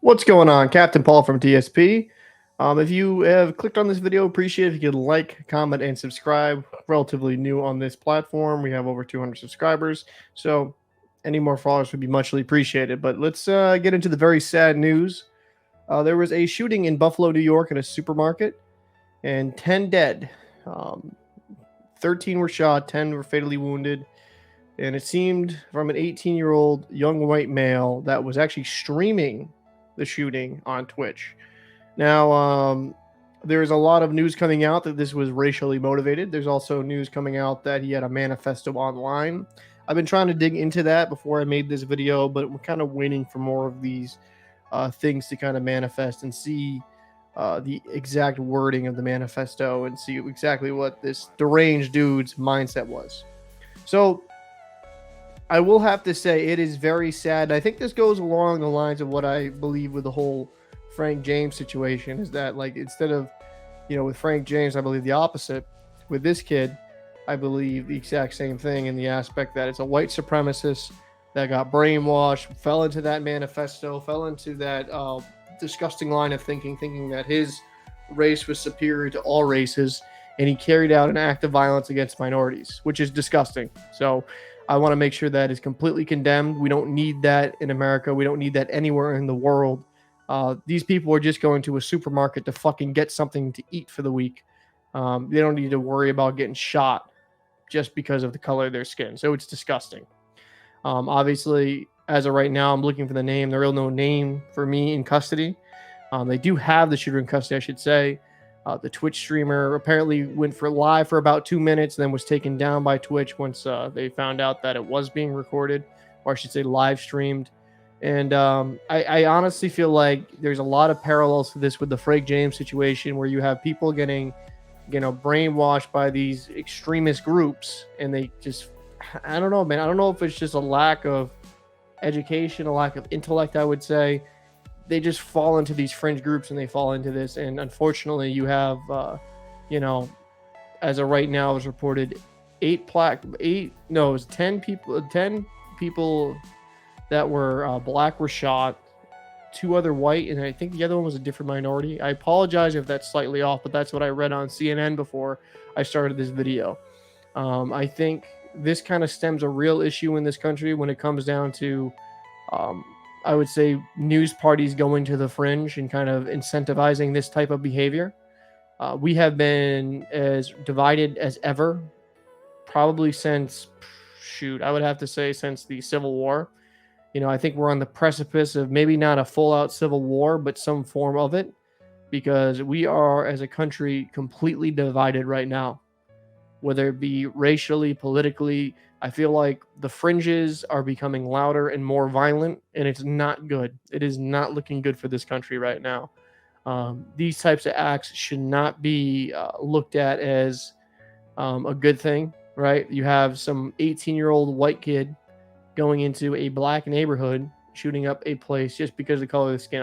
What's going on? Captain Paul from TSP. If you have clicked on this video, appreciate it if you could like, comment, and subscribe. Relatively new on this platform. We have over 200 subscribers, so any more followers would be muchly appreciated. But let's get into the very sad news. There was a shooting in Buffalo, New York in a supermarket, and 10 dead. 13 were shot, 10 were fatally wounded. And it seemed from an 18-year-old young white male that was actually streaming the shooting on Twitch. Now, there's a lot of news coming out that this was racially motivated. There's also news coming out that he had a manifesto online. I've been trying to dig into that before I made this video, but we're kind of waiting for more of these things to kind of manifest and see the exact wording of the manifesto and see exactly what this deranged dude's mindset was. So I will have to say it is very sad. I think this goes along the lines of what I believe with the whole Frank James situation, is that, like, instead of, with Frank James, I believe the opposite. With this kid, I believe the exact same thing in the aspect that it's a white supremacist that got brainwashed, fell into that manifesto, fell into that disgusting line of thinking that his race was superior to all races, and he carried out an act of violence against minorities, which is disgusting. So I want to make sure that is completely condemned. We don't need that in America. We don't need that anywhere in the world. These people are just going to a supermarket to fucking get something to eat for the week. They don't need to worry about getting shot just because of the color of their skin. So it's disgusting. Obviously, as of right now, I'm looking for the name. There is no name for me in custody. They do have the shooter in custody, I should say. The Twitch streamer apparently went for live for about 2 minutes, then was taken down by Twitch once they found out that it was being recorded, or I should say live streamed. And I honestly feel like there's a lot of parallels to this with the Frank James situation, where you have people getting, brainwashed by these extremist groups, and they just, I don't know, man. I don't know if it's just a lack of education, a lack of intellect, I would say. They just fall into these fringe groups and they fall into this. And unfortunately, you have, as of right now, it was reported 10 people that were black were shot, 2 other white, and I think the other one was a different minority. I apologize if that's slightly off, but that's what I read on CNN before I started this video. I think this kind of stems a real issue in this country when it comes down to, I would say, news parties going to the fringe and kind of incentivizing this type of behavior. We have been as divided as ever, probably since, I would have to say since the Civil War. I think we're on the precipice of maybe not a full-out civil war, but some form of it, because we are, as a country, completely divided right now, whether it be racially, politically. I feel like the fringes are becoming louder and more violent, and it's not good. It is not looking good for this country right now. These types of acts should not be looked at as a good thing, right? You have some 18-year-old white kid going into a black neighborhood, shooting up a place just because of the color of the skin.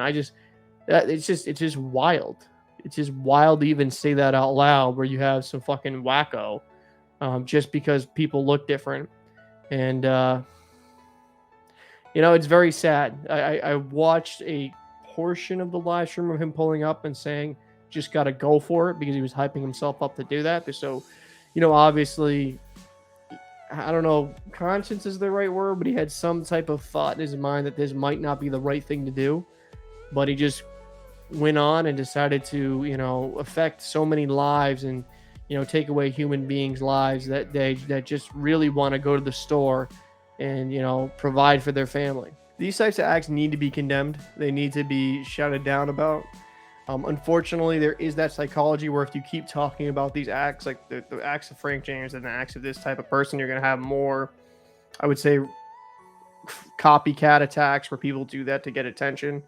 It's just wild. It's just wild to even say that out loud, where you have some fucking wacko just because people look different. And it's very sad. I watched a portion of the live stream of him pulling up and saying just gotta go for it, because he was hyping himself up to do that. So obviously, I don't know, conscience is the right word, but he had some type of thought in his mind that this might not be the right thing to do. But he just went on and decided to, affect so many lives and, take away human beings' lives that just really want to go to the store and, provide for their family. These types of acts need to be condemned. They need to be shouted down about. Unfortunately, there is that psychology where if you keep talking about these acts, like the acts of Frank James and the acts of this type of person, you're going to have more, I would say, copycat attacks where people do that to get attention.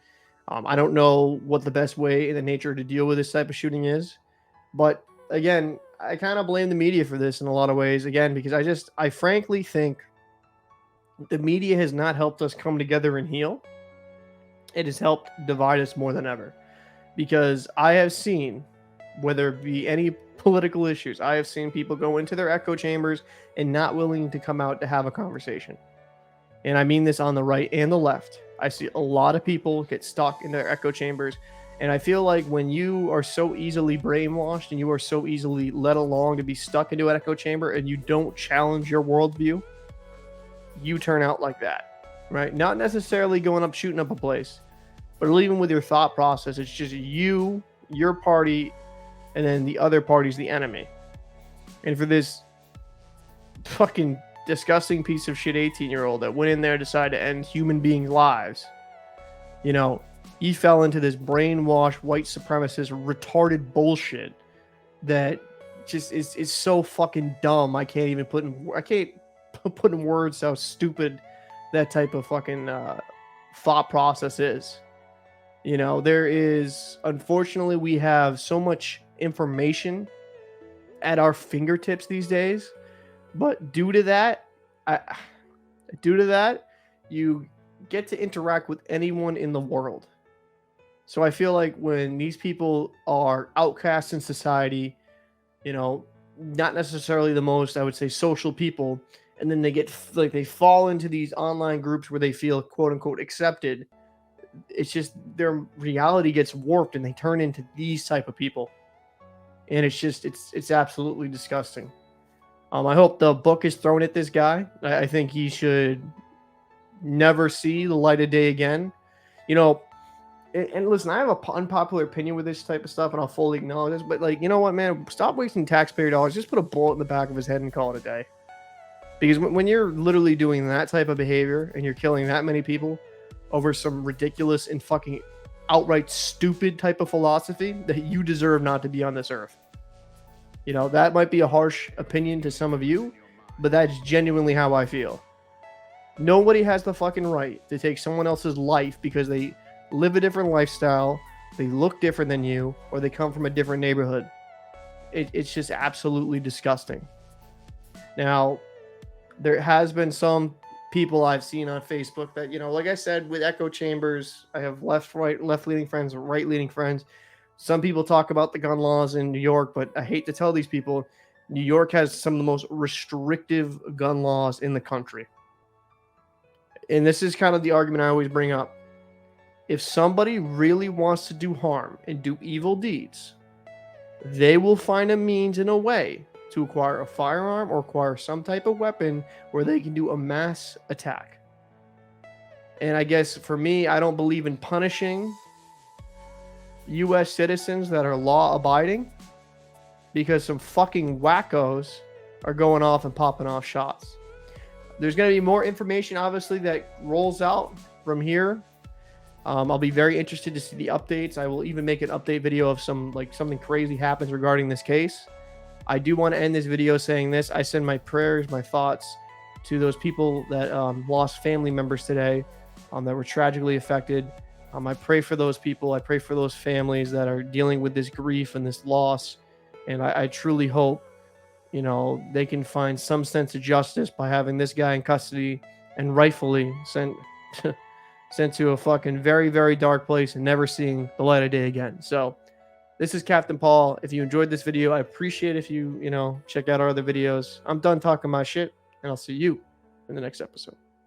I don't know what the best way in the nature to deal with this type of shooting is. But again, I kind of blame the media for this in a lot of ways, again, because I frankly think the media has not helped us come together and heal. It has helped divide us more than ever. Because I have seen, whether it be any political issues, I have seen people go into their echo chambers and not willing to come out to have a conversation. And I mean this on the right and the left. I see a lot of people get stuck in their echo chambers. And I feel like when you are so easily brainwashed and you are so easily led along to be stuck into an echo chamber and you don't challenge your worldview, you turn out like that, right? Not necessarily going up, shooting up a place, but even with your thought process, it's just you, your party, and then the other party's the enemy. And for this fucking disgusting piece of shit 18-year-old that went in there, decided to end human beings' lives, you know, he fell into this brainwashed, white supremacist, retarded bullshit that just is so fucking dumb. I can't even put in words how stupid that type of fucking thought process is. You know, there is, unfortunately, we have so much information at our fingertips these days, but due to that, you get to interact with anyone in the world. So I feel like when these people are outcasts in society, you know, not necessarily the most, I would say, social people, and then they get like they fall into these online groups where they feel quote unquote accepted. It's just their reality gets warped and they turn into these type of people. And it's just it's absolutely disgusting. I hope the book is thrown at this guy. I think he should never see the light of day again. You know, and listen, I have an unpopular opinion with this type of stuff, and I'll fully acknowledge this. But like, you know what, man? Stop wasting taxpayer dollars. Just put a bullet in the back of his head and call it a day. Because when you're literally doing that type of behavior and you're killing that many people over some ridiculous and fucking outright stupid type of philosophy, that you deserve not to be on this earth. You know, that might be a harsh opinion to some of you, but that's genuinely how I feel. Nobody has the fucking right to take someone else's life because they live a different lifestyle, they look different than you, or they come from a different neighborhood. It's just absolutely disgusting. Now, there has been some people I've seen on Facebook that, you know, like I said, with echo chambers, I have left-leaning friends, right-leaning friends. Some people talk about the gun laws in New York, but I hate to tell these people, New York has some of the most restrictive gun laws in the country. And this is kind of the argument I always bring up. If somebody really wants to do harm and do evil deeds, they will find a means and a way to acquire a firearm or acquire some type of weapon where they can do a mass attack. And I guess for me, I don't believe in punishing U.S. citizens that are law-abiding because some fucking wackos are going off and popping off shots. There's going to be more information, obviously, that rolls out from here. I'll be very interested to see the updates. I will even make an update video of something crazy happens regarding this case. I do want to end this video saying this. I send my prayers, my thoughts to those people that lost family members today, that were tragically affected. I pray for those people. I pray for those families that are dealing with this grief and this loss. And I truly hope, you know, they can find some sense of justice by having this guy in custody and rightfully sent to a fucking very, very dark place and never seeing the light of day again. So this is Captain Paul. If you enjoyed this video, I appreciate if you check out our other videos. I'm done talking my shit, and I'll see you in the next episode.